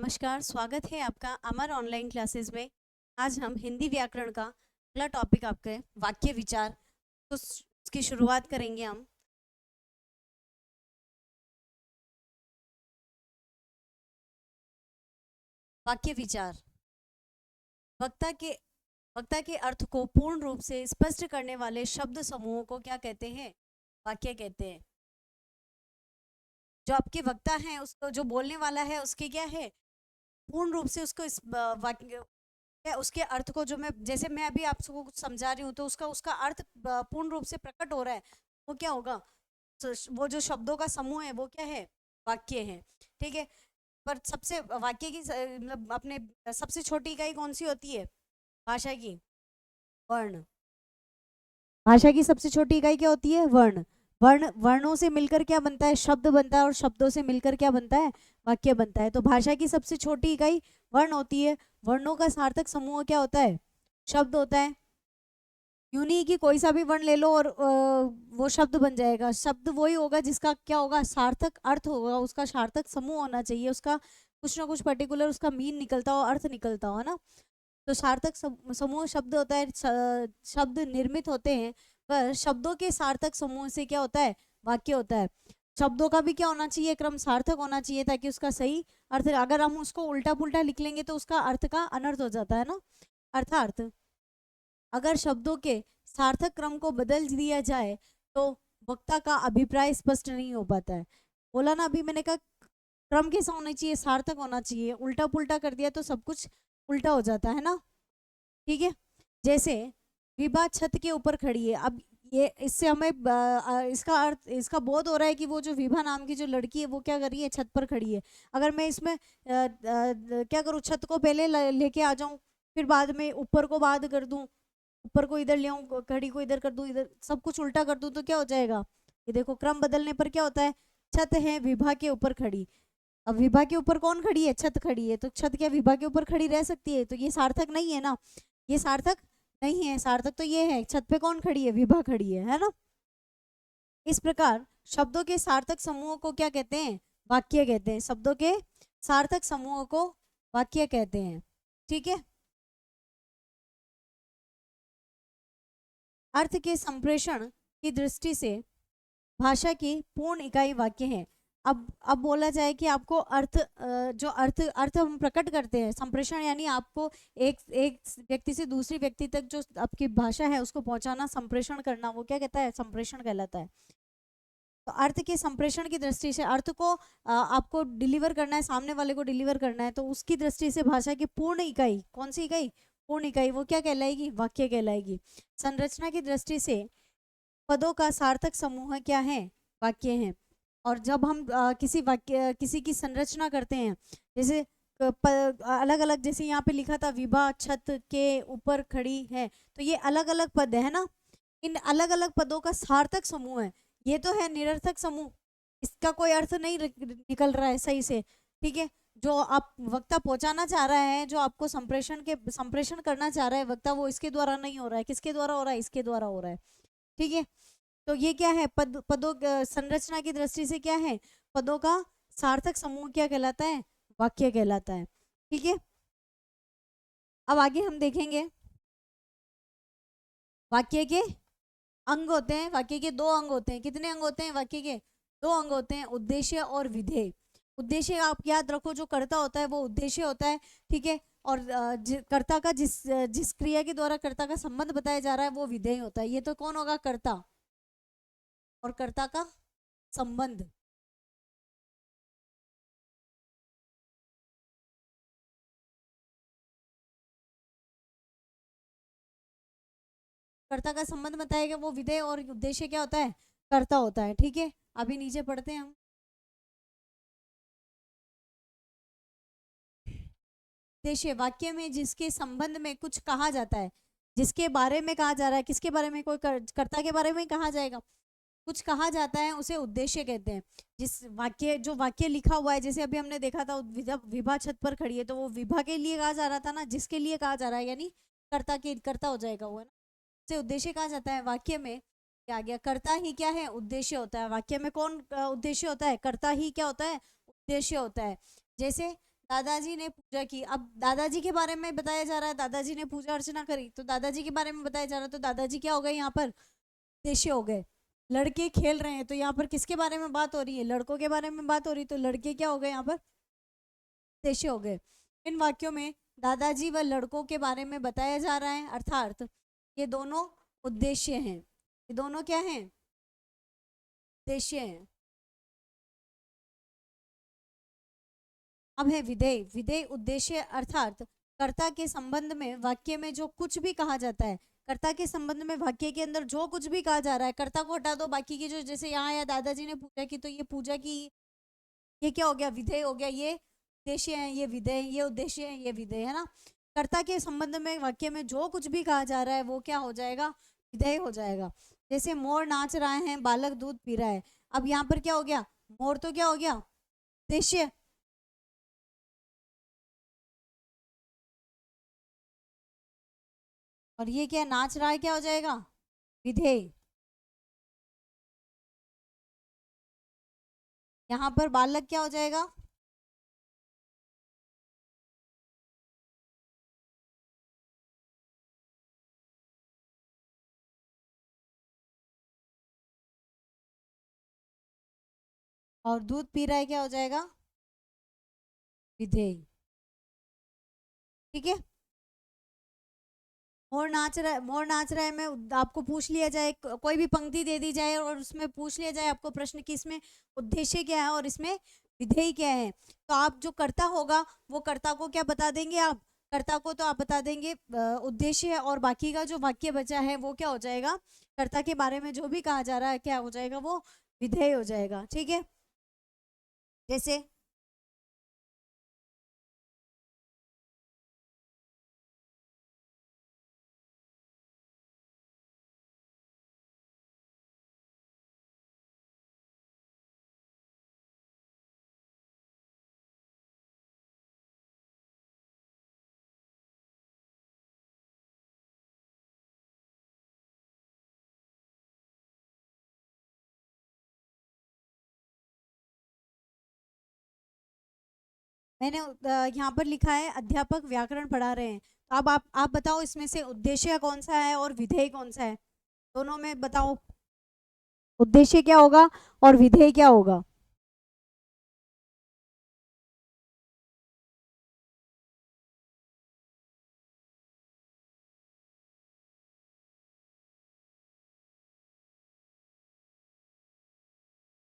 नमस्कार, स्वागत है आपका अमर ऑनलाइन क्लासेस में। आज हम हिंदी व्याकरण का अगला टॉपिक आपके वाक्य विचार, तो इसकी शुरुआत करेंगे हम। वाक्य विचार वक्ता के अर्थ को पूर्ण रूप से स्पष्ट करने वाले शब्द समूहों को क्या कहते हैं? वाक्य कहते हैं। जो आपके वक्ता है, उसको जो बोलने वाला है, उसके क्या है, पूर्ण रूप से उसको इस वाक्य है, उसके अर्थ को, जो मैं जैसे मैं अभी आपको कुछ समझा रही हूँ तो उसका उसका अर्थ पूर्ण रूप से प्रकट हो रहा है, वो क्या होगा? तो वो जो शब्दों का समूह है वो क्या है? वाक्य है। ठीक है। पर सबसे वाक्य की मतलब अपने सबसे छोटी इकाई कौन सी होती है भाषा की? वर्ण। भाषा की सबसे छोटी इकाई क्या होती है? वर्ण। वर्णों से मिलकर क्या बनता है? शब्द बनता है, और शब्दों से मिलकर क्या बनता है? वाक्य बनता है। तो भाषा की सबसे छोटी इकाई वर्ण होती है। वर्णों का सार्थक समूह क्या होता है? शब्द होता है। यूं नहीं कि कोई सा भी वर्ण ले लो और वो शब्द बन जाएगा। शब्द वही होगा जिसका क्या होगा? सार्थक अर्थ होगा, उसका सार्थक समूह होना चाहिए, उसका कुछ ना कुछ पर्टिकुलर उसका मीन निकलता हो, अर्थ निकलता हो, है ना। तो सार्थक समूह शब्द होता है। शब्द निर्मित होते हैं, पर शब्दों के सार्थक समूह से क्या होता है? वाक्य होता है। शब्दों का भी क्या होना चाहिए? क्रम सार्थक होना चाहिए, ताकि उसका सही अर्थ, अगर हम उसको उल्टा पुल्टा लिख लेंगे तो उसका अर्थ का अनर्थ हो जाता है ना। अर्थात अगर शब्दों के सार्थक क्रम को बदल दिया जाए तो वक्ता का अभिप्राय स्पष्ट नहीं हो पाता है। बोला ना अभी मैंने कहा, क्रम कैसा होना चाहिए? सार्थक होना चाहिए। उल्टा पुल्टा कर दिया तो सब कुछ उल्टा हो जाता है ना। ठीक है। जैसे विभा छत के ऊपर खड़ी है। अब ये इससे हमें इसका अर्थ, इसका बोध हो रहा है कि वो जो विभा नाम की जो लड़की है वो क्या कर रही है? छत पर खड़ी है। अगर मैं इसमें क्या करूँ, छत को पहले लेके आ जाऊं, फिर बाद में ऊपर को बाद कर दूं, ऊपर को इधर ले आऊं, घड़ी को इधर कर दूं, इधर सब कुछ उल्टा कर दूं, तो क्या हो जाएगा? ये देखो, क्रम बदलने पर क्या होता है? छत है विभा के ऊपर खड़ी। अब विभा के ऊपर कौन खड़ी है? छत खड़ी है। तो छत क्या विभा के ऊपर खड़ी रह सकती है? तो ये सार्थक नहीं है ना। ये सार्थक नहीं है। सार्थक तो ये है, छत पे कौन खड़ी है? विभा खड़ी है ना। इस प्रकार शब्दों के सार्थक समूह को क्या कहते हैं? वाक्य कहते हैं। शब्दों के सार्थक समूह को वाक्य कहते हैं। ठीक है। अर्थ के संप्रेषण की दृष्टि से भाषा की पूर्ण इकाई वाक्य है। अब बोला जाए कि आपको अर्थ, जो अर्थ अर्थ हम प्रकट करते हैं, संप्रेषण यानी आपको एक एक व्यक्ति से दूसरी व्यक्ति तक जो आपकी भाषा है उसको पहुंचाना, संप्रेषण करना, वो क्या कहता है? संप्रेषण कहलाता है। तो अर्थ के संप्रेषण की दृष्टि से अर्थ को आपको डिलीवर करना है, सामने वाले को डिलीवर करना है, तो उसकी दृष्टि से भाषा की पूर्ण इकाई कौन सी इकाई? पूर्ण इकाई वो क्या कहलाएगी? वाक्य कहलाएगी। संरचना की दृष्टि से पदों का सार्थक समूह क्या है? वाक्य है। और जब हम किसी वाक्य, किसी की संरचना करते हैं, जैसे अलग अलग, जैसे यहाँ पे लिखा था विभा छत के ऊपर खड़ी है, तो ये अलग अलग पद है ना। इन अलग अलग पदों का सार्थक समूह है। ये तो है निरर्थक समूह, इसका कोई अर्थ नहीं निकल रहा है सही से। ठीक है। जो आप वक्ता पहुंचाना चाह रहा है, जो आपको संप्रेषण करना चाह रहा है वक्ता, वो इसके द्वारा नहीं हो रहा है। किसके द्वारा हो रहा है? इसके द्वारा हो रहा है। ठीक है। तो ये क्या है? पदों संरचना की दृष्टि से क्या है? पदों का सार्थक समूह क्या कहलाता है? वाक्य कहलाता है। ठीक है। अब आगे हम देखेंगे वाक्य के अंग होते हैं। वाक्य के दो अंग होते हैं। कितने अंग होते हैं वाक्य के? दो अंग होते हैं, उद्देश्य और विधेय। उद्देश्य आप याद रखो, जो कर्ता होता है वो उद्देश्य होता है। ठीक है। और कर्ता का जिस क्रिया के द्वारा कर्ता का संबंध बताया जा रहा है वो विधेय होता है। ये तो कौन होगा? कर्ता। और कर्ता का संबंध, कर्ता का संबंध बताएगा वो विधेय, और उद्देश्य क्या होता है? कर्ता होता है। ठीक है। अभी नीचे पढ़ते हैं हम। उद्देश्य वाक्य में जिसके संबंध में कुछ कहा जाता है, जिसके बारे में कहा जा रहा है। किसके बारे में? कोई कर्ता के बारे में कहा जाएगा, कुछ कहा जाता है, उसे उद्देश्य कहते हैं। जिस वाक्य, जो वाक्य लिखा हुआ है, जैसे अभी हमने देखा था जब विभा छत पर खड़ी है, तो वो विभा के लिए कहा जा रहा था ना, जिसके लिए कहा जा रहा है, यानी कर्ता के कर्ता हो जाएगा वो, है ना। से उद्देश्य कहा जाता है। वाक्य में क्या आ गया? कर्ता ही क्या है? उद्देश्य होता है। वाक्य में कौन उद्देश्य होता है? कर्ता ही क्या होता है? उद्देश्य होता है। जैसे दादाजी ने पूजा की। अब दादाजी के बारे में बताया जा रहा है, दादाजी ने पूजा अर्चना करी, तो दादाजी के बारे में बताया जा रहा है, तो दादाजी क्या हो गए यहाँ पर, उद्देश्य हो गए। लड़के खेल रहे हैं, तो यहाँ पर किसके बारे में बात हो रही है, लड़कों के बारे में बात हो रही है, तो लड़के क्या हो गए यहाँ पर, उद्देश्य हो गए। इन वाक्यों में दादाजी व लड़कों के बारे में बताया जा रहा है, अर्थात ये दोनों उद्देश्य हैं। ये दोनों क्या हैं, उद्देश्य हैं। अब है विधेय। विधेय उद्देश्य अर्थात कर्ता के संबंध में वाक्य में जो कुछ भी कहा जाता है, कर्ता के संबंध में वाक्य के अंदर जो कुछ भी कहा जा रहा है, कर्ता को हटा दो, बाकी की जो, जैसे यहाँ या दादाजी ने पूजा की, तो ये पूजा की, ये क्या हो गया, विधेय हो गया। ये उद्देश्य है, ये विधेय, ये उद्देश्य है, ये विधेय, है ना। कर्ता के संबंध में वाक्य में जो कुछ भी कहा जा रहा है वो क्या हो जाएगा, विधेय हो जाएगा। जैसे मोर नाच रहा है, बालक दूध पी रहा है। अब यहाँ पर क्या हो गया, मोर तो क्या हो गया, उद्देश्य, और ये क्या नाच रहा है, क्या हो जाएगा, विधेय। यहाँ पर बालक क्या हो जाएगा, और दूध पी रहा है क्या हो जाएगा, विधेय। ठीक है। मोर नाच रहा है, मोर नाच रहा है में आपको पूछ लिया जाए, कोई भी पंक्ति दे दी जाए और उसमें पूछ लिया जाए आपको प्रश्न कि इसमें उद्देश्य क्या है और इसमें विधेय क्या है, तो आप जो कर्ता होगा वो कर्ता को क्या बता देंगे, आप कर्ता को तो आप बता देंगे उद्देश्य है, और बाकी का जो वाक्य बचा है वो क्या हो जाएगा, कर्ता के बारे में जो भी कहा जा रहा है क्या हो जाएगा, वो विधेय हो जाएगा। ठीक है। जैसे मैंने यहाँ पर लिखा है अध्यापक व्याकरण पढ़ा रहे हैं, तो अब आप बताओ इसमें से उद्देश्य कौन सा है और विधेय कौन सा है, दोनों में बताओ उद्देश्य क्या होगा और विधेय क्या होगा।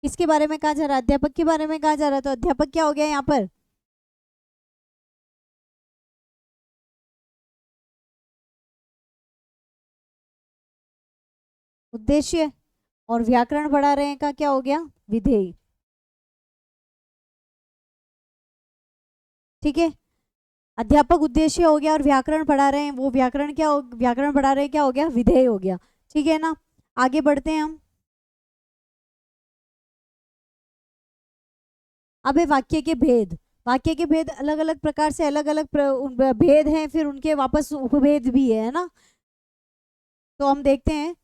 किसके बारे में कहा जा रहा है, अध्यापक के बारे में कहा जा रहा है, तो अध्यापक क्या हो गया यहाँ पर, उद्देश्य, और व्याकरण पढ़ा रहे हैं का क्या हो गया, विधेय। ठीक है। अध्यापक उद्देश्य हो गया और व्याकरण पढ़ा रहे हैं, वो व्याकरण क्या हो, व्याकरण पढ़ा रहे हैं क्या हो गया, विधेय हो गया। ठीक है ना। आगे बढ़ते हैं हम। अब है वाक्य के भेद। वाक्य के भेद अलग अलग प्रकार से अलग अलग भेद हैं, फिर उनके वापस उपभेद भी है ना। तो हम देखते हैं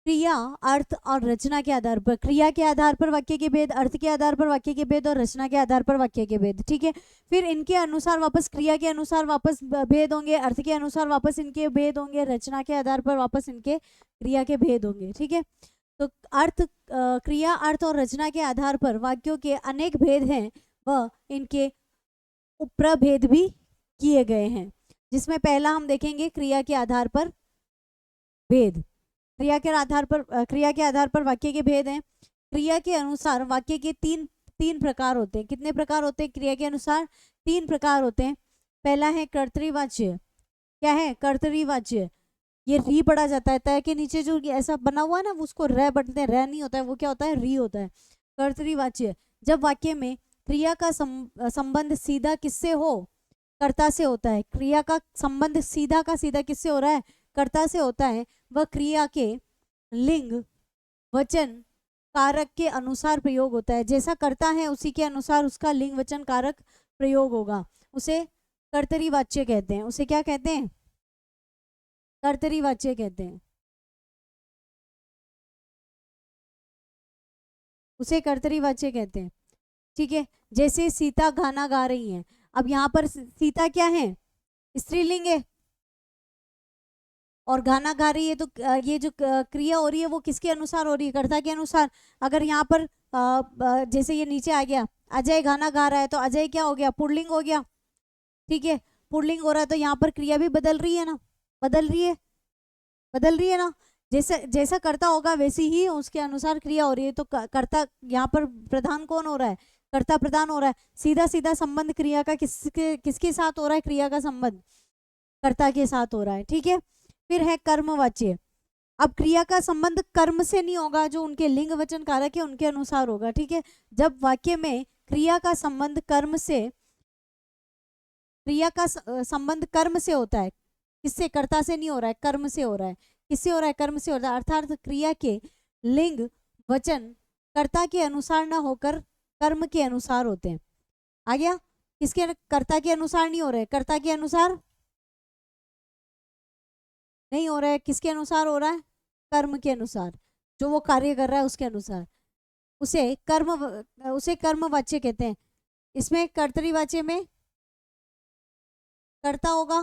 क्रिया, अर्थ और रचना के आधार पर, क्रिया के आधार पर वाक्य के भेद, अर्थ के आधार पर वाक्य के भेद और रचना के आधार पर वाक्य के भेद। ठीक है। फिर इनके अनुसार वापस क्रिया के अनुसार वापस भेद होंगे, अर्थ के अनुसार वापस इनके भेद होंगे, रचना के आधार पर वापस इनके क्रिया के भेद होंगे। ठीक है। तो अर्थ, क्रिया, अर्थ और रचना के आधार पर वाक्यों के अनेक भेद हैं व इनके उपप्रभेद भी किए गए हैं, जिसमें पहला हम देखेंगे क्रिया के आधार पर भेद। क्रिया के आधार पर, क्रिया के आधार पर वाक्य के भेद हैं। क्रिया के अनुसार वाक्य के तीन तीन प्रकार होते हैं। कितने प्रकार होते हैं क्रिया के अनुसार, तीन प्रकार होते हैं। पहला है कर्तरीवाच्य। क्या है, कर्तरीवाच्य। ये री पढ़ा जाता है, तय के नीचे जो ऐसा बना हुआ है ना उसको रे बनते हैं, रे नहीं होता है, वो क्या होता है, री होता है। कर्तरीवाच्य, जब वाक्य में क्रिया का संबंध सीधा किससे हो, कर्ता से होता है। क्रिया का संबंध सीधा का सीधा किससे हो रहा है, कर्ता से होता है। वह क्रिया के लिंग, वचन, कारक के अनुसार प्रयोग होता है। जैसा कर्ता है उसी के अनुसार उसका लिंग, वचन, कारक प्रयोग होगा। उसे कर्तरीवाच्य कहते हैं। उसे क्या कहते हैं, कर्तरीवाच्य कहते हैं। उसे कर्तरीवाच्य कहते हैं। ठीक है। जैसे सीता गाना गा रही हैं, अब यहाँ पर सीता क्या है, स्त्रीलिंग है, और गाना गा रही है, तो ये जो क्रिया हो रही है वो किसके अनुसार हो रही है, कर्ता के अनुसार। अगर यहाँ पर जैसे ये नीचे आ गया, अजय गाना गा रहा है, तो अजय क्या हो गया, पुल्लिंग हो गया, ठीक है, पुल्लिंग हो रहा है, तो यहाँ पर क्रिया भी बदल रही है ना, बदल रही है, बदल रही है ना। जैसे जैसा कर्ता होगा वैसी ही उसके अनुसार क्रिया हो रही है। तो कर्ता यहाँ पर प्रधान कौन हो रहा है, कर्ता प्रधान हो रहा है। सीधा सीधा संबंध क्रिया का किसके किसके साथ हो रहा है, क्रिया का संबंध कर्ता के साथ हो रहा है, ठीक है। फिर है कर्मवाच्य। अब क्रिया का संबंध कर्म से नहीं होगा, जो उनके लिंग वचन कारक है उनके अनुसार होगा, ठीक है। जब वाक्य में क्रिया का संबंध कर्म से, क्रिया का संबंध कर्म से होता है, किससे, कर्ता से नहीं हो रहा है, कर्म से हो रहा है। किससे हो रहा है, कर्म से हो रहा है। अर्थात क्रिया के लिंग वचन कर्ता के अनुसार ना होकर कर्म के अनुसार होते हैं। आ गया, किसके, कर्ता के अनुसार नहीं हो रहे, कर्ता के अनुसार नहीं हो रहा है, किसके अनुसार हो रहा है, कर्म के अनुसार, जो वो कार्य कर रहा है उसके अनुसार। उसे कर्मवाच्य कहते हैं। इसमें कर्तरीवाच्य में कर्ता होगा,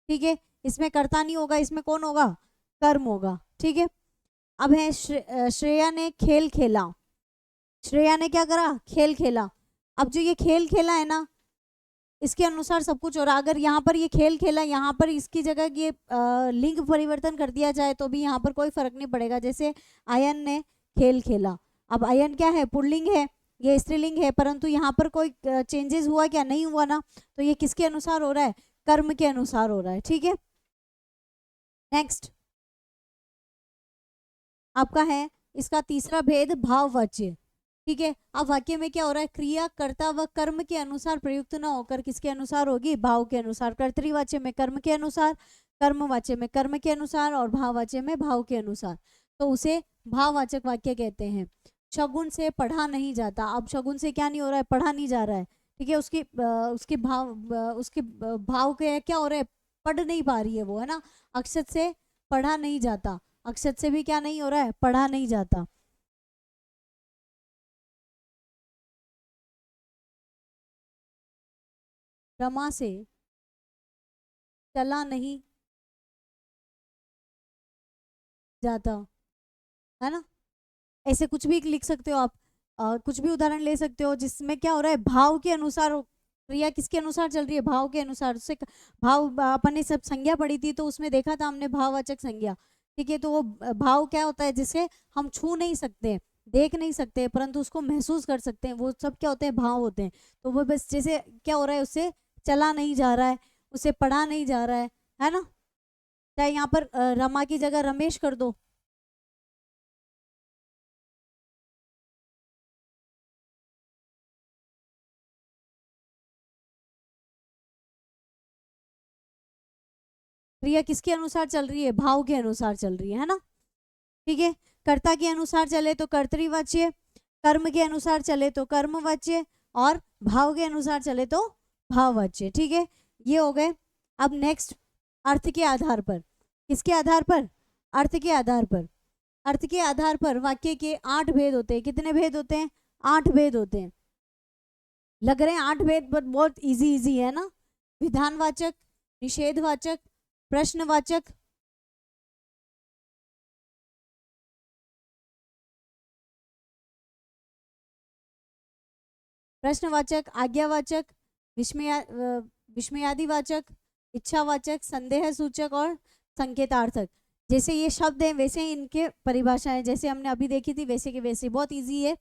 ठीक है, इसमें कर्ता नहीं होगा, इसमें कौन होगा, कर्म होगा, ठीक है। अब है श्रेया ने खेल खेला। श्रेया ने क्या करा, खेल खेला। अब जो ये खेल खेला है ना, इसके अनुसार सब कुछ हो रहा। अगर यहाँ पर ये खेल खेला, यहाँ पर इसकी जगह ये लिंग परिवर्तन कर दिया जाए तो भी यहाँ पर कोई फर्क नहीं पड़ेगा। जैसे आयन ने खेल खेला, अब आयन क्या है, पुल्लिंग है, ये स्त्रीलिंग है, परंतु यहाँ पर कोई चेंजेस हुआ क्या, नहीं हुआ ना। तो ये किसके अनुसार हो रहा है, कर्म के अनुसार हो रहा है, ठीक है। नेक्स्ट आपका है इसका तीसरा भेद, भाववाच्य, ठीक है। अब वाक्य में क्या हो रहा है, क्रिया कर्ता व कर्म के अनुसार प्रयुक्त न होकर किसके अनुसार होगी, भाव के अनुसार। कर्तरीवाच्य में कर्म के अनुसार, कर्मवाच्य में कर्म के अनुसार, और भाववाच्य में भाव के अनुसार। तो उसे भाववाचक वाक्य कहते हैं। शगुन से पढ़ा नहीं जाता। अब शगुन से क्या नहीं हो रहा है, पढ़ा नहीं जा रहा है, ठीक है। उसके भाव के क्या हो रहा है, पढ़ नहीं पा रही है वो, है ना। अक्षत से पढ़ा नहीं जाता, अक्षत से भी क्या नहीं हो रहा है, पढ़ा नहीं जाता। रमा से चला नहीं जाता, है ना। ऐसे कुछ भी लिख सकते हो आप, कुछ भी उदाहरण ले सकते हो जिसमें क्या हो रहा है, भाव के अनुसार क्रिया किसके अनुसार चल रही है, भाव के अनुसार। उससे भाव, अपन ने सब संज्ञा पढ़ी थी तो उसमें देखा था हमने भाववाचक संज्ञा, ठीक है। तो वो भाव क्या होता है, जिसे हम छू नहीं सकते, देख नहीं सकते, परंतु उसको महसूस कर सकते हैं, वो सब क्या होते हैं, भाव होते हैं। तो वो बस जैसे क्या हो रहा है, उससे चला नहीं जा रहा है, उसे पढ़ा नहीं जा रहा है ना। चाहे यहाँ पर रमा की जगह रमेश कर दो, क्रिया किसके अनुसार चल रही है, भाव के अनुसार चल रही है ना, ठीक है। कर्ता के अनुसार चले तो कर्तरीवाच्य, कर्म के अनुसार चले तो कर्मवाच्य, और भाव के अनुसार चले तो भाववाच्य, ठीक है। ये हो गए। अब नेक्स्ट, अर्थ के आधार पर, किसके आधार पर, अर्थ के आधार पर। अर्थ के आधार पर वाक्य के 8 भेद होते हैं। कितने भेद होते हैं, 8 भेद होते हैं। लग रहे हैं 8 भेद, बट बहुत इजी इजी है ना। विधानवाचक, निषेधवाचक, प्रश्नवाचक, प्रश्नवाचक, आज्ञावाचक, विस्मयादिवाचक, इच्छावाचक, संदेह सूचक और संकेतार्थक। जैसे ये शब्द हैं वैसे ही इनके परिभाषाएं, जैसे हमने अभी देखी थी वैसे के वैसे, बहुत इजी है।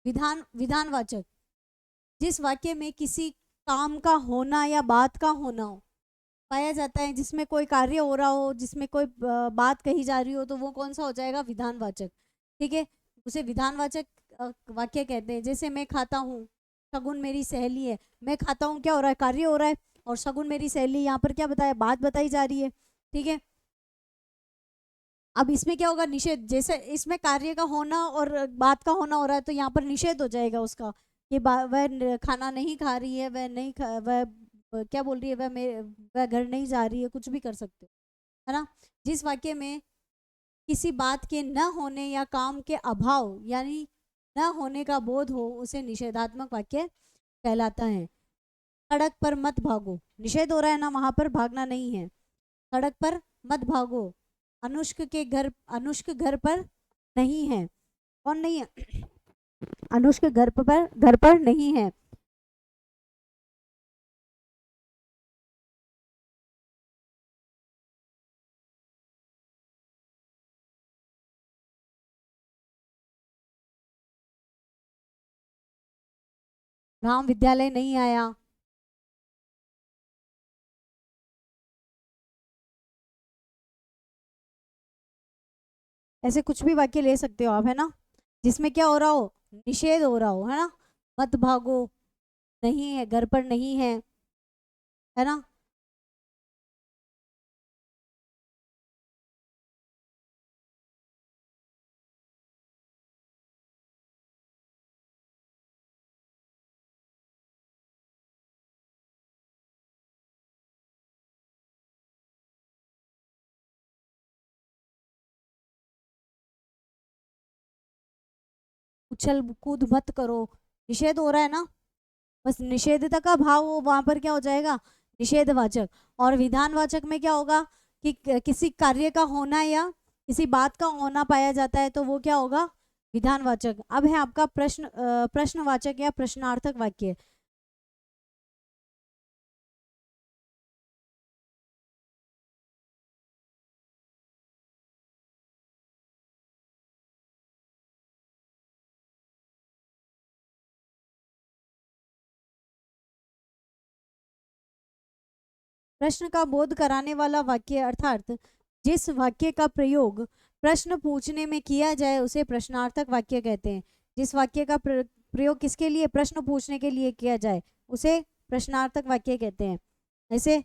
विधानवाचक, जिस वाक्य में किसी काम का होना या बात का होना हो पाया जाता है, जिसमें कोई कार्य हो रहा हो, जिसमें कोई बात कही जा रही हो, तो वो कौन सा हो जाएगा, विधानवाचक, ठीक है। उसे विधानवाचक वाक्य कहते हैं। जैसे मैं खाता हूँ, शगुन मेरी सहेली है, मैं खाता हूँ क्या हो रहा है, कार्य हो रहा है, और शगुन मेरी सहेली, यहाँ पर क्या बताया, बात बताई जा रही है, ठीक है। अब इसमें क्या होगा, निषेध। जैसे इसमें कार्य का होना और बात का होना हो रहा है, तो यहाँ पर निषेध हो जाएगा उसका, कि वह खाना नहीं खा रही है, वह नहीं खा, वह क्या बोल रही है, वह घर नहीं जा रही है, कुछ भी कर सकते हो, है ना। जिस वाक्य में किसी बात के न होने या काम के अभाव यानी न होने का बोध हो, उसे निषेधात्मक वाक्य कहलाता है। सड़क पर मत भागो, निषेध हो रहा है ना, वहां पर भागना नहीं है। सड़क पर मत भागो, अनुष्क घर पर नहीं है। कौन नहीं है? अनुष्क घर पर नहीं है। राम विद्यालय नहीं आया। ऐसे कुछ भी वाक्य ले सकते हो आप, है ना, जिसमें क्या हो रहा हो, निषेध हो रहा हो, है ना। मत भागो, नहीं है, घर पर नहीं है ना। उछल कूद मत करो, निषेध हो रहा है ना। बस निषेधता का भाव हो, वहां पर क्या हो जाएगा, निषेधवाचक। और विधानवाचक में क्या होगा कि किसी कार्य का होना या किसी बात का होना पाया जाता है, तो वो क्या होगा, विधानवाचक। अब है आपका प्रश्नवाचक या प्रश्नार्थक वाक्य। प्रश्न का बोध कराने वाला वाक्य अर्थात जिस वाक्य का प्रयोग प्रश्न पूछने में किया जाए उसे प्रश्नार्थक वाक्य कहते हैं। जिस वाक्य का प्रयोग किसके लिए, प्रश्न पूछने के लिए किया जाए, उसे प्रश्नार्थक वाक्य कहते हैं। ऐसे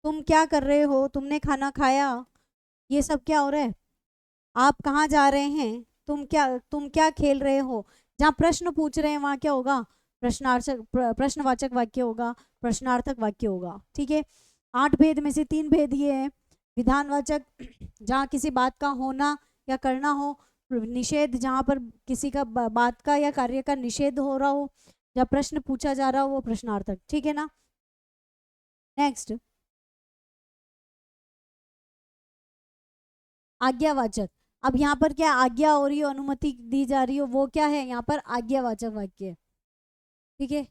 तुम क्या कर रहे हो, तुमने खाना खाया, ये सब क्या हो रहा है, आप कहाँ जा रहे हैं, तुम क्या खेल रहे हो। जहाँ प्रश्न पूछ रहे हैं वहां क्या होगा, प्रश्नवाचक वाक्य होगा, प्रश्नार्थक वाक्य होगा। ठीक है, 8 भेद में से 3 भेद ये है। विधानवाचक जहाँ किसी बात का होना या करना हो, निषेध जहाँ पर किसी का बात का या कार्य का निषेध हो रहा हो, जब प्रश्न पूछा जा रहा हो वो प्रश्नार्थक। ठीक है ना। नेक्स्ट, आज्ञावाचक। अब यहाँ पर क्या आज्ञा हो रही हो, अनुमति दी जा रही हो, वो क्या है यहाँ पर आज्ञावाचक वाक्य। ठीक है,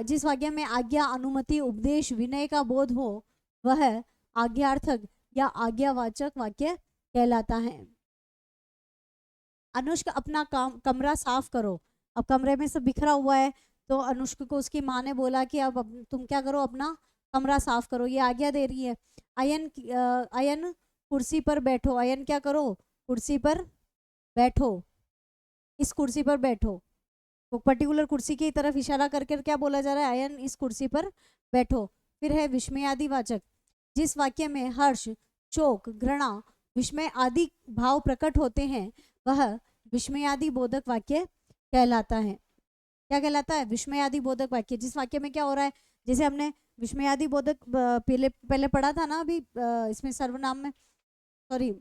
जिस वाक्य में आज्ञा, अनुमति, उपदेश, विनय का बोध हो वह आज्ञार्थक या आज्ञावाचक वाक्य कहलाता है। अनुष्क अपना कमरा साफ करो। अब कमरे में सब बिखरा हुआ है, तो अनुष्क को उसकी माँ ने बोला कि अब तुम क्या करो, अपना कमरा साफ करो, ये आज्ञा दे रही है। अयन कुर्सी पर बैठो, अयन क्या करो, कुर्सी पर बैठो, इस कुर्सी पर बैठो। वो पर्टिकुलर कुर्सी की तरफ इशारा करके क्या बोला जा रहा है, अयन इस कुर्सी पर बैठो। फिर है विस्मयादि वाचक। जिस वाक्य में हर्ष, शोक, घृणा, विस्मय आदि भाव प्रकट होते हैं वह विस्मयादि बोधक वाक्य कहलाता है। क्या कहलाता है, विस्मयादि बोधक वाक्य। जिस वाक्य में क्या हो रहा है, जैसे हमने विस्मयादि बोधक पहले पहले पढ़ा था ना अभी, इसमें सर्वनाम में, सॉरी,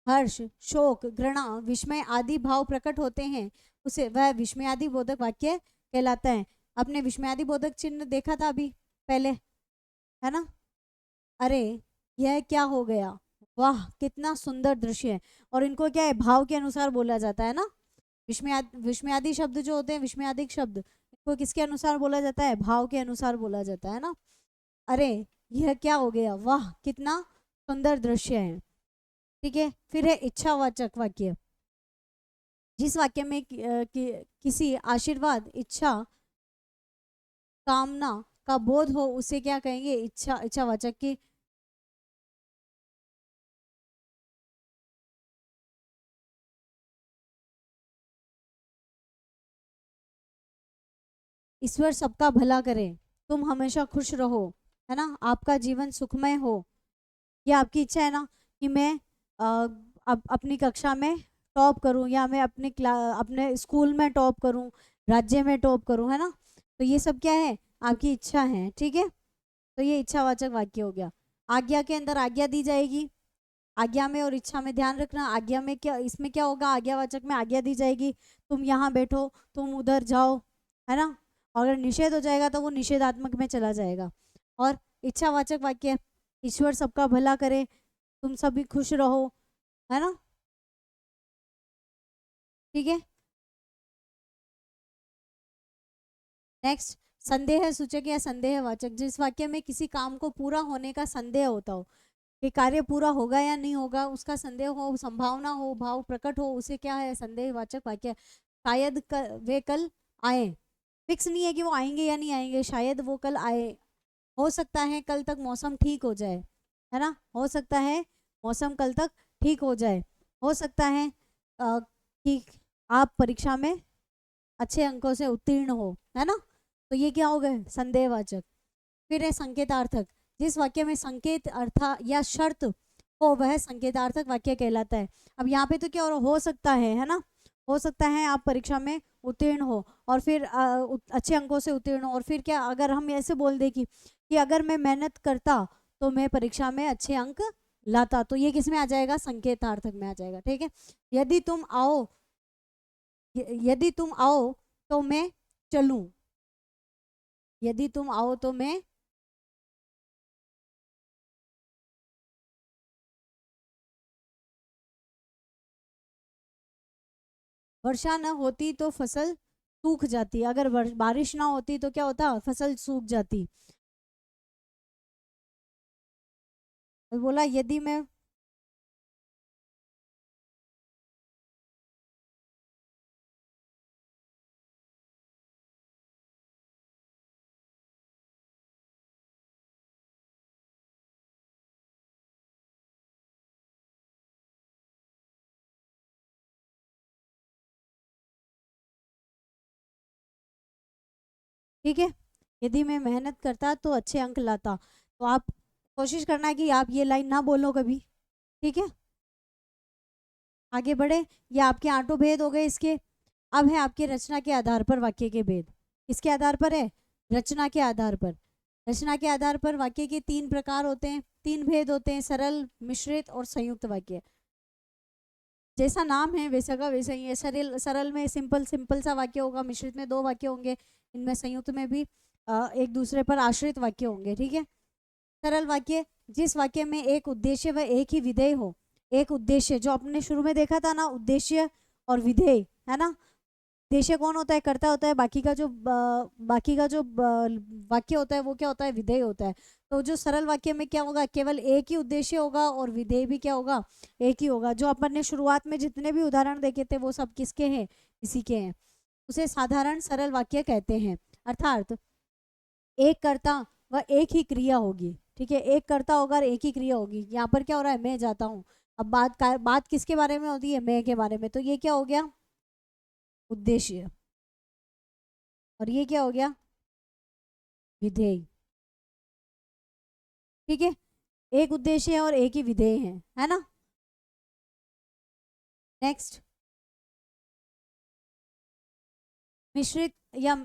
हर्ष, शोक, घृणा, विस्मय आदि भाव प्रकट होते हैं, उसे वह विस्मयादि बोधक वाक्य कहलाता है। आपने विस्मयादि बोधक चिन्ह देखा था अभी पहले, है ना। अरे यह क्या हो गया, वाह कितना सुंदर दृश्य है। और इनको क्या है, भाव के अनुसार बोला जाता है ना। विस्मयादि शब्द जो होते हैं, विस्मयादिक शब्द, इनको किसके अनुसार बोला जाता है, भाव के अनुसार बोला जाता है ना। अरे यह क्या हो गया, वाह कितना सुंदर दृश्य है। ठीक है, फिर है इच्छावाचक वाक्य। जिस वाक्य में किसी आशीर्वाद, इच्छा, कामना का बोध हो उसे क्या कहेंगे, इच्छावाचक की। ईश्वर सबका भला करे, तुम हमेशा खुश रहो, है ना, आपका जीवन सुखमय हो। ये आपकी इच्छा है ना कि मैं अपनी कक्षा में टॉप करूं, या मैं अपने स्कूल में टॉप करूं, राज्य में टॉप करूं, है ना। तो ये सब क्या है, आपकी इच्छा है। ठीक है, तो ये इच्छावाचक वाक्य हो गया। आज्ञा के अंदर आज्ञा दी जाएगी, आज्ञा में और इच्छा में ध्यान रखना। आज्ञा में क्या, इसमें क्या होगा, आज्ञावाचक में आज्ञा दी जाएगी, तुम यहाँ बैठो, तुम उधर जाओ, है ना। और अगर निषेध हो जाएगा तो वो निषेधात्मक में चला जाएगा। और इच्छावाचक वाक्य, ईश्वर सबका भला करे, तुम सभी खुश रहो, है ना, ठीक है। नेक्स्ट, संदेह सूचक या संदेहवाचक, जिस वाक्य में किसी काम को पूरा होने का संदेह होता हो, कि कार्य पूरा होगा या नहीं होगा, उसका संदेह हो, संभावना हो, भाव प्रकट हो, उसे क्या है, संदेहवाचक वाक्य। शायद वे कल आए, फिक्स नहीं है कि वो आएंगे या नहीं आएंगे, शायद वो कल आए, हो सकता है कल तक मौसम ठीक हो जाए, है ना, हो सकता है मौसम कल तक ठीक हो जाए, हो सकता है कि आप परीक्षा में अच्छे अंकों से उत्तीर्ण हो, है ना। तो ये क्या हो गए, संदेहवाचक। फिर है संकेतार्थक, जिस वाक्य में संकेत, अर्थ या शर्त हो वह संकेतार्थक वाक्य कहलाता है। अब यहाँ पे तो क्या हो सकता है ना, हो सकता है आप परीक्षा में उत्तीर्ण हो, और फिर अच्छे अंकों से उत्तीर्ण हो, और फिर क्या, अगर हम ऐसे बोल दे कि अगर मैं मेहनत करता तो मैं परीक्षा में अच्छे अंक लाता, तो ये किस में आ जाएगा, संकेतार्थक में आ जाएगा, ठीक है। यदि तुम आओ, यदि तुम आओ तो मैं चलूं, यदि तुम आओ तो मैं, वर्षा न होती तो फसल सूख जाती, अगर बारिश ना होती तो क्या होता, फसल सूख जाती। तो बोला यदि मैं, ठीक है, यदि मैं मेहनत करता तो अच्छे अंक लाता, तो आप कोशिश करना है कि आप ये लाइन ना बोलो कभी, ठीक है। आगे बढ़े, ये आपके आठों भेद हो गए इसके। अब है आपके रचना के आधार पर वाक्य के भेद। किसके आधार पर है, रचना के आधार पर। रचना के आधार पर वाक्य के तीन प्रकार होते हैं, तीन भेद होते हैं, सरल, मिश्रित और संयुक्त वाक्य। जैसा नाम है वैसा का वैसा ही है। सरल, सरल में सिंपल सिंपल सा वाक्य होगा, मिश्रित में दो वाक्य होंगे, इनमें संयुक्त में भी एक दूसरे पर आश्रित वाक्य होंगे, ठीक है। सरल वाक्य, जिस वाक्य में एक उद्देश्य व एक ही विधेय हो। एक उद्देश्य, जो आपने शुरू में देखा था ना, उद्देश्य और विधेय, है ना। उद्देश्य कौन होता है, कर्ता होता है, बाकी का जो वाक्य होता है वो क्या होता है, विधेय होता है। तो जो सरल वाक्य में क्या होगा, केवल एक ही उद्देश्य होगा और विधेय भी क्या होगा, एक ही होगा। जो अपन ने शुरुआत में जितने भी उदाहरण देखे थे वो सब किसके हैं, इसी के हैं। उसे साधारण सरल वाक्य कहते हैं। अर्थात एक कर्ता व एक ही क्रिया होगी, ठीक है, एक कर्ता होगा और एक ही क्रिया होगी। यहाँ पर क्या हो रहा है, मैं जाता हूँ। अब बात किसके बारे में होती है, मैं के बारे में, तो ये क्या हो गया, उद्देश्य, और ये क्या हो गया, विधेय, ठीक है। एक उद्देश्य है और एक ही विधेय है ना। नेक्स्ट, मिश्रित या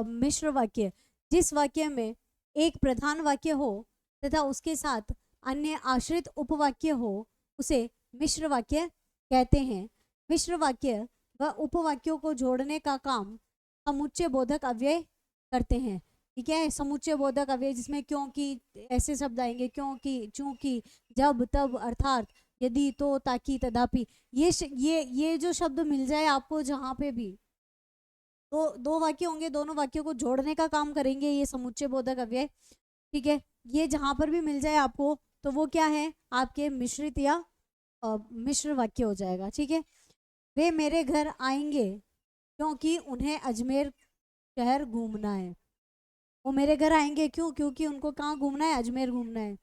मिश्र वाक्य, जिस वाक्य में एक प्रधान वाक्य हो तथा उसके साथ अन्य आश्रित उपवाक्य हो, उसे मिश्र वाक्य कहते हैं। मिश्र वाक्य व उपवाक्यों को जोड़ने का काम समुच्चय बोधक अव्यय करते हैं। ठीक है, समुच्चय बोधक अव्यय जिसमें क्योंकि ऐसे शब्द आएंगे, क्योंकि, चूंकि, जब, तब, अर्थात, यदि, तो, ताकि, तदापि। ये जो शब्द मिल जाए आपको जहाँ पे भी, तो दो वाक्य होंगे, दोनों वाक्यों को जोड़ने का काम करेंगे ये समुच्चय बोधक अव्यय, ठीक है। ये जहां पर भी मिल जाए आपको तो वो क्या है, आपके मिश्रित या मिश्र वाक्य हो जाएगा, ठीक है। वे मेरे घर आएंगे क्योंकि उन्हें अजमेर शहर घूमना है। वो मेरे घर आएंगे क्यों, क्योंकि उनको कहाँ घूमना है, अजमेर घूमना है।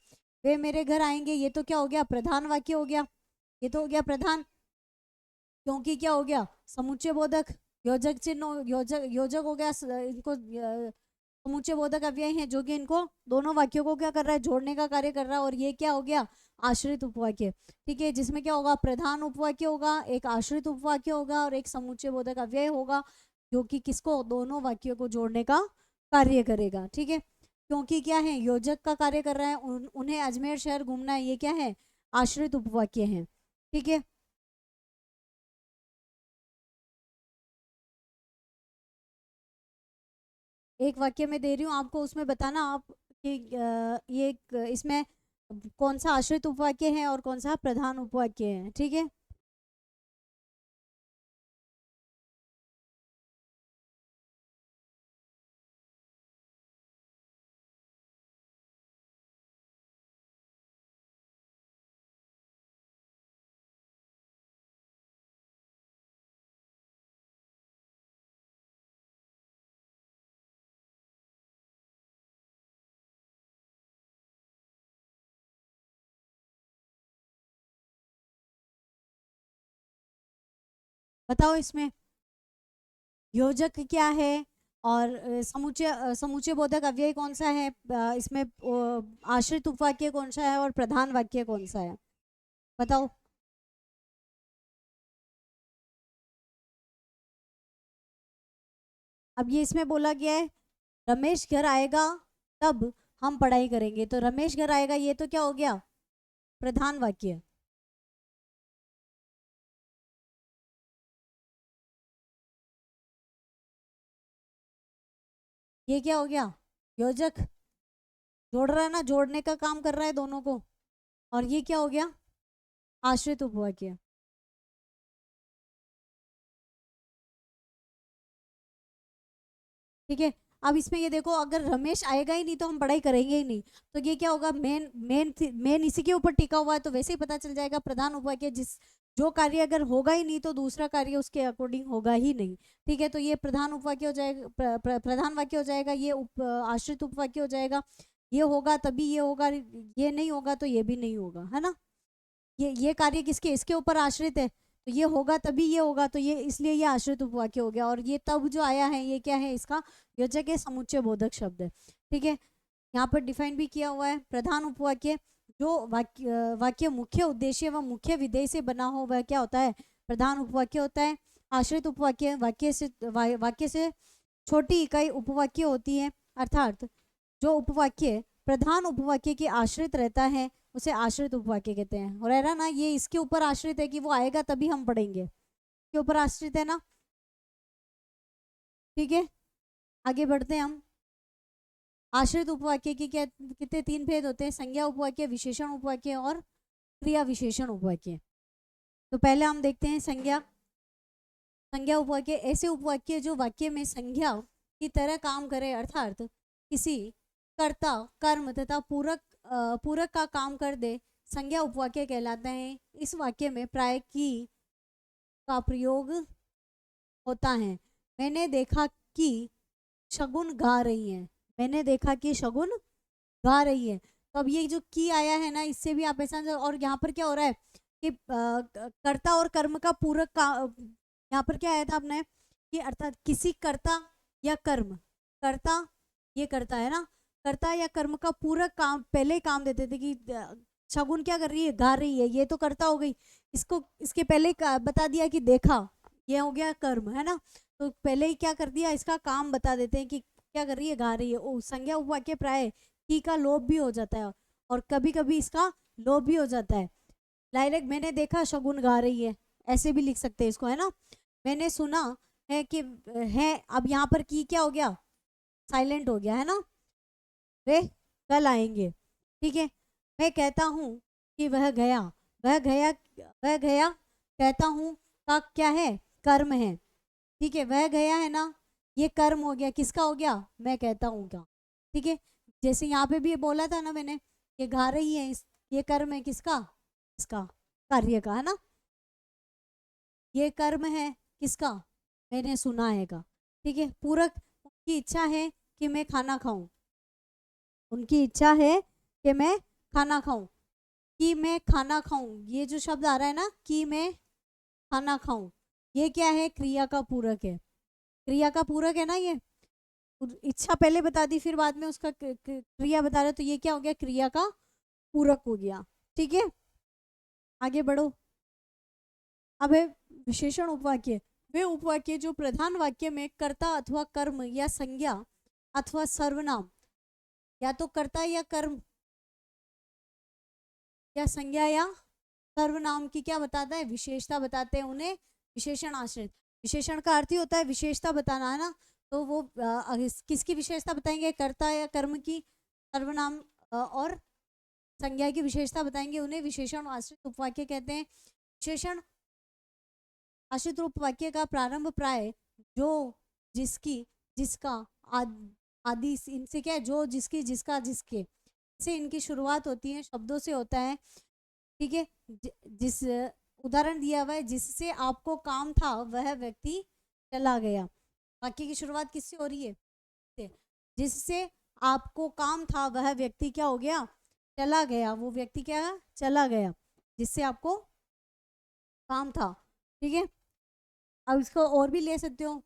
वे मेरे घर आएंगे, ये तो क्या हो गया, प्रधान वाक्य हो गया, ये तो हो गया प्रधान। क्योंकि क्या हो गया, समुच्चय बोधक, योजक चिन्ह, योजक हो गया, इनको समुच्चय बोधक अव्यय है जो कि इनको दोनों वाक्यों को क्या कर रहा है, जोड़ने का कार्य कर रहा है। और ये क्या हो गया, आश्रित उपवाक्य, ठीक है, जिसमें क्या होगा, प्रधान उपवाक्य होगा, एक आश्रित उपवाक्य होगा और एक समुच्चय बोधक अव्यय होगा, जो कि किसको, दोनों वाक्यों को जोड़ने का कार्य करेगा, ठीक है। क्योंकि क्या है, योजक का कार्य कर रहा है, उन्हें अजमेर शहर घूमना है, ये क्या है, आश्रित उपवाक्य हैं। ठीक है, एक वाक्य में दे रही हूँ आपको, उसमें बताना आप कि इसमें कौन सा आश्रित उपवाक्य है और कौन सा प्रधान उपवाक्य है। ठीक है, बताओ इसमें योजक क्या है और समुच्चय बोधक अव्यय कौन सा है, इसमें आश्रित उपवाक्य कौन सा है और प्रधान वाक्य कौन सा है, बताओ। अब ये इसमें बोला गया है रमेश घर आएगा तब हम पढ़ाई करेंगे, तो रमेश घर आएगा ये तो क्या हो गया, प्रधान वाक्य। ये क्या हो गया, योजक, जोड़ रहा है ना, जोड़ने का काम कर रहा है दोनों को। और ये क्या हो गया, आश्रित उपवाक्य। ठीक है, अब इसमें ये देखो अगर रमेश आएगा ही नहीं तो हम पढ़ाई करेंगे ही नहीं, तो ये क्या होगा, मेन मेन मेन इसी के ऊपर टिका हुआ है, तो वैसे ही पता चल जाएगा प्रधान उपवाक्य। जिस जो कार्य अगर होगा ही नहीं तो दूसरा कार्य उसके अकॉर्डिंग होगा ही नहीं। ठीक है, तो ये प्रधान उपवाक्य हो जाएगा, प्रधान वाक्य हो जाएगा, ये आश्रित उपवाक्य हो जाएगा। ये होगा तभी ये होगा, ये नहीं होगा तो ये भी नहीं होगा, है ना। ये कार्य किसके, इसके ऊपर आश्रित है, तो ये होगा तभी ये होगा, तो ये इसलिए ये आश्रित उपवाक्य हो गया। और ये तब जो आया है ये क्या है, इसका योजक है, समुच्चय बोधक शब्द है। ठीक है, यहाँ पर डिफाइन भी किया हुआ है प्रधान उपवाक्य, जो वाक्य मुख्य उद्देश्य व मुख्य विधेय से बना हो वह क्या होता है, प्रधान उपवाक्य होता है। आश्रित उपवाक्य वाक्य से छोटी इकाई उपवाक्य होती है, अर्थात जो उपवाक्य प्रधान उपवाक्य के आश्रित रहता है उसे आश्रित उपवाक्य कहते हैं। और है ना, ये इसके ऊपर आश्रित है कि वो आएगा तभी हम पढ़ेंगे, के ऊपर आश्रित है ना। ठीक है, आगे बढ़ते हैं हम। आश्रित उपवाक्य की क्या कितने तीन भेद होते हैं, संज्ञा उपवाक्य, विशेषण उपवाक्य और क्रिया विशेषण उपवाक्य। तो पहले हम देखते हैं संज्ञा। संज्ञा उपवाक्य ऐसे उपवाक्य जो वाक्य में संज्ञा की तरह काम करे, अर्थात किसी कर्ता कर्म तथा पूरक पूरक का काम कर दे, संज्ञा उपवाक्य कहलाता है। इस वाक्य में प्राय की का प्रयोग होता है। मैंने देखा कि शगुन गा रही है, मैंने देखा कि शगुन गा रही है। तो अब ये जो की आया है ना, इससे भी आप ऐसा, और यहाँ पर क्या हो रहा है कि कर्ता और कर्म का पूरक का, यहाँ पर क्या आया था आपने कि अर्थात किसी कर्ता या कर्म, कर्ता ये करता है ना, कर्ता या कर्म का पूरक काम पहले काम देते थे कि शगुन क्या कर रही है, गा रही है, ये तो कर्ता हो गई। इसको इसके पहले बता दिया कि देखा, ये हो गया कर्म, है ना। तो पहले ही क्या कर दिया, इसका काम बता देते हैं कि क्या कर रही है, गा रही है। ओ संज्ञा उपवाक्य प्राय की का लोप भी हो जाता है और कभी कभी इसका लोप भी हो जाता है। डायरेक्ट मैंने देखा शगुन गा रही है, ऐसे भी लिख सकते हैं इसको, है ना। मैंने सुना है कि है, अब यहाँ पर की क्या हो गया, साइलेंट हो गया, है ना, वे कल आएंगे। ठीक है, मैं कहता हूँ कि वह गया, वह गया, वह गया कहता हूँ का क्या है, कर्म है। ठीक है, वह गया है ना, ये कर्म हो गया, किसका हो गया, मैं कहता हूँ का। ठीक है, जैसे यहाँ पे भी बोला था ना मैंने, ये गा रही है, ये कर्म है किसका, इसका, कार्य का, है ना। ये कर्म है किसका, मैंने सुना है का। ठीक है, पूरक, उनकी इच्छा है कि मैं खाना खाऊं, उनकी इच्छा है कि मैं खाना खाऊं, कि मैं खाना खाऊं, ये जो शब्द आ रहा है ना कि मैं खाना खाऊं, ये क्या है, क्रिया का पूरक है, क्रिया का पूरक है ना ये। इच्छा पहले बता दी फिर बाद में उसका क्रिया बता रहे, तो ये क्या हो गया, क्रिया का पूरक हो गया। ठीक है, आगे बढ़ो। अब है विशेषण उपवाक्य, वे उपवाक्य जो प्रधान वाक्य में कर्ता अथवा कर्म या संज्ञा अथवा सर्वनाम, या तो कर्ता या कर्म या संज्ञा या सर्वनाम की क्या बताता है, विशेषता बताते हैं उन्हें विशेषण आश्रित। विशेषण का अर्थ ही होता है विशेषता बताना, है ना। तो वो किसकी विशेषता बताएंगे, कर्ता या कर्म की, सर्वनाम और संज्ञा की विशेषता बताएंगे, उन्हें विशेषण आश्रित उपवाक्य कहते हैं। विशेषण आश्रित उपवाक्य का प्रारंभ प्राय जो, जिसकी, जिसका, आदि इनसे क्या है, जो, जिसकी, जिसका, जिसके से इनकी शुरुआत होती है, शब्दों से होता है। ठीक है, जिस उदाहरण दिया हुआ है, जिससे आपको काम था वह व्यक्ति चला गया। वाक्य की शुरुआत किससे हो रही है, जिससे आपको काम था वह व्यक्ति क्या हो गया, चला गया। वो व्यक्ति क्या, चला गया, जिससे आपको काम था। ठीक है, अब इसको और भी ले सकते हो।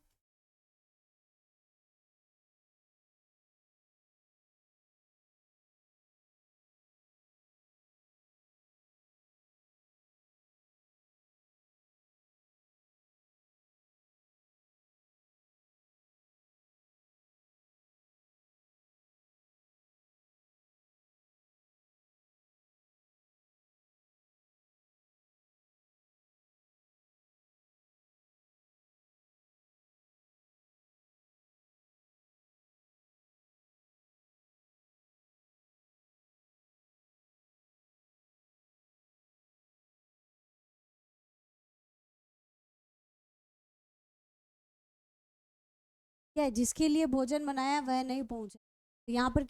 क्या है, जिसके लिए भोजन बनाया वह नहीं पहुंचा। तो यहाँ पर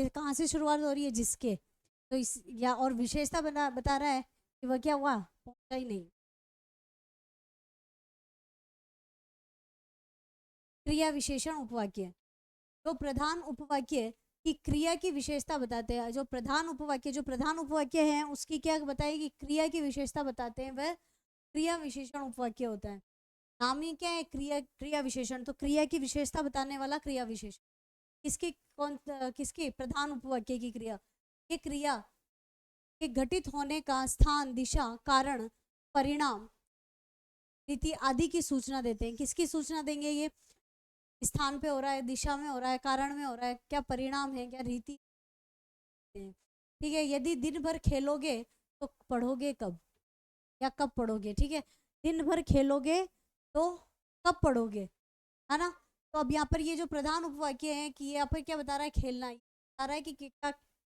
कहाँ से शुरुआत हो रही है, जिसके। तो इस या और विशेषता बता रहा है कि वह क्या हुआ, पहुंचा ही नहीं। क्रिया विशेषण उपवाक्य, जो प्रधान उपवाक्य की क्रिया की विशेषता बताते हैं। जो प्रधान उपवाक्य हैं उसकी क्या बताएगी, क्रिया की विशेषता बताते हैं, वह क्रिया विशेषण उपवाक्य होता है। नाम ही क्या है, क्रिया विशेषण। तो क्रिया की विशेषता बताने वाला क्रिया विशेषण। किसकी, प्रधान उपवाक्य की क्रिया। ये क्रिया के घटित होने का स्थान, दिशा, कारण, परिणाम, रीति आदि की सूचना देते हैं। किसकी सूचना देंगे, ये स्थान पे हो रहा है, दिशा में हो रहा है, कारण में हो रहा है, क्या परिणाम है, क्या रीति है। ठीक है, यदि दिन भर खेलोगे तो पढ़ोगे कब, या कब पढ़ोगे। ठीक है, दिन भर खेलोगे तो कब पढ़ोगे, है ना। तो अब यहाँ पर ये जो प्रधान उपवाक्य है कि यहाँ पर क्या बता रहा है, खेलना, बता रहा है कि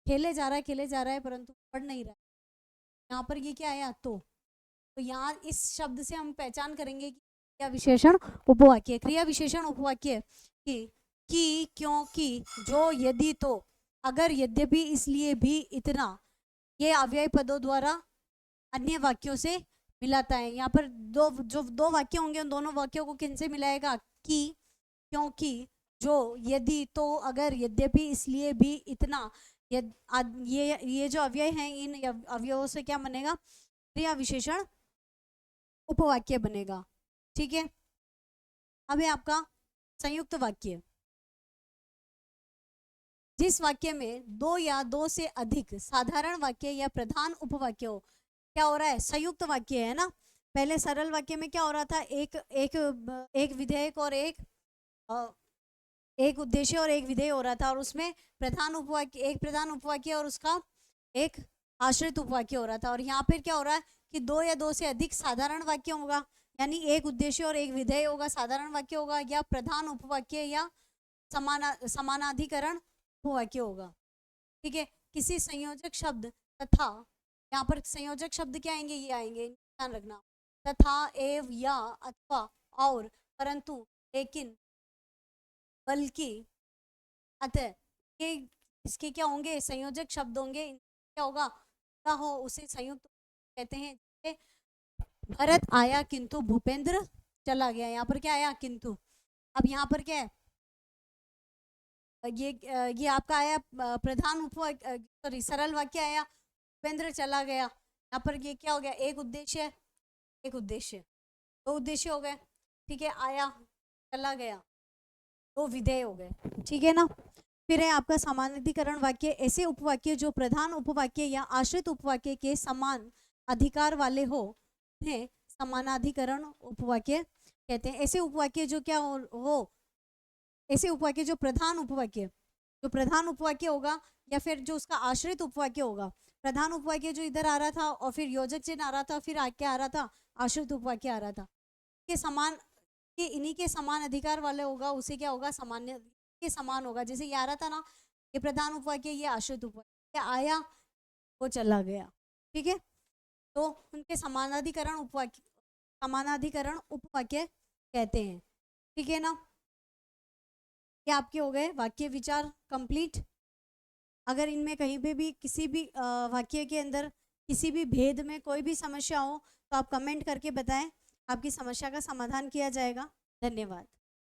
खेले जा रहा है परंतु पढ़ नहीं रहा है। यहाँ पर ये क्या आया, तो यहाँ इस शब्द से हम पहचान करेंगे कि क्रिया विशेषण उपवाक्य। क्रिया विशेषण उपवाक्य कि, क्योंकि, जो, यदि, तो, अगर, यद्यपि, इसलिए, भी, इतना, ये अव्यय पदों द्वारा अन्य वाक्यों से मिलाता है। यहाँ पर दो वाक्य होंगे, उन दोनों वाक्यों को किन से मिलाएगा, कि, क्योंकि, जो, यदि, तो, अगर, यद्यपि, इसलिए, भी, इतना, ये जो अव्यय हैं, इन अव्ययों से क्या बनेगा, क्रिया विशेषण उपवाक्य बनेगा। ठीक है, अब है आपका संयुक्त वाक्य। जिस वाक्य में दो या दो से अधिक साधारण वाक्य या प्रधान उपवाक्य हो, क्या हो रहा है, संयुक्त वाक्य है ना। पहले सरल वाक्य में क्या हो रहा था, एक विधेयक और एक उद्देश्य और एक विधेय हो रहा था, और उसमें एक प्रधान उपवाक्य और उसका एक आश्रित उपवाक्य हो रहा था। और यहाँ पर क्या हो रहा है कि दो या दो से अधिक साधारण वाक्य होगा, यानी एक उद्देश्य और एक विधेय होगा, साधारण वाक्य होगा, या प्रधान उपवाक्य या समानाधिकरण उपवाक्य होगा। ठीक है, किसी संयोजक शब्द तथा, यहाँ पर संयोजक शब्द क्या आएंगे, ये आएंगे, ध्यान रखना, तथा, एव, या, अथवा, और, परंतु, लेकिन, बल्कि, अतः, ये इसके क्या होंगे, संयोजक शब्द होंगे। क्या होगा, क्या हो, उसे संयुक्त कहते हैं। भरत आया किंतु भूपेंद्र चला गया। यहाँ पर क्या आया, किंतु। अब यहाँ पर क्या है, ये आपका आया प्रधान उपवाक्य, सॉरी सरल वाक्य आया, भूपेंद्र चला गया। यहाँ पर ये क्या हो गया, एक उद्देश्य, दो उद्देश्य हो गए। ठीक है, आया, चला गया, दो विधेय हो गए। ठीक है ना। फिर है आपका समानाधिकरण वाक्य, ऐसे उपवाक्य जो प्रधान उपवाक्य या आश्रित उपवाक्य के समान अधिकार वाले हो, उन्हें समानाधिकरण उपवाक्य कहते हैं। ऐसे उपवाक्य जो क्या हो, ऐसे उपवाक्य जो प्रधान उपवाक्य होगा या फिर जो उसका आश्रित उपवाक्य होगा, प्रधान उपवाक्य जो इधर आ रहा था और फिर योजक चिन्ह आ रहा था, फिर क्या आ रहा था, आश्रित उपवाक्य आ रहा था। के समान, कि इन्हीं के समान अधिकार वाले होगा, उसे क्या होगा, सामान्य के समान होगा। जैसे ये आ रहा था ना, ये प्रधान उपवाक्य, ये आश्रित उपवाक्य, आया वो चला गया, ठीक है। तो उनके समानाधिकरण उपवाक्य, समानाधिकरण उपवाक्य कहते हैं, ठीक है ना। ये आपके हो गए वाक्य विचार कंप्लीट। अगर इनमें कहीं पे भी किसी भी वाक्य के अंदर किसी भी भेद में कोई भी समस्या हो तो आप कमेंट करके बताएं, आपकी समस्या का समाधान किया जाएगा। धन्यवाद।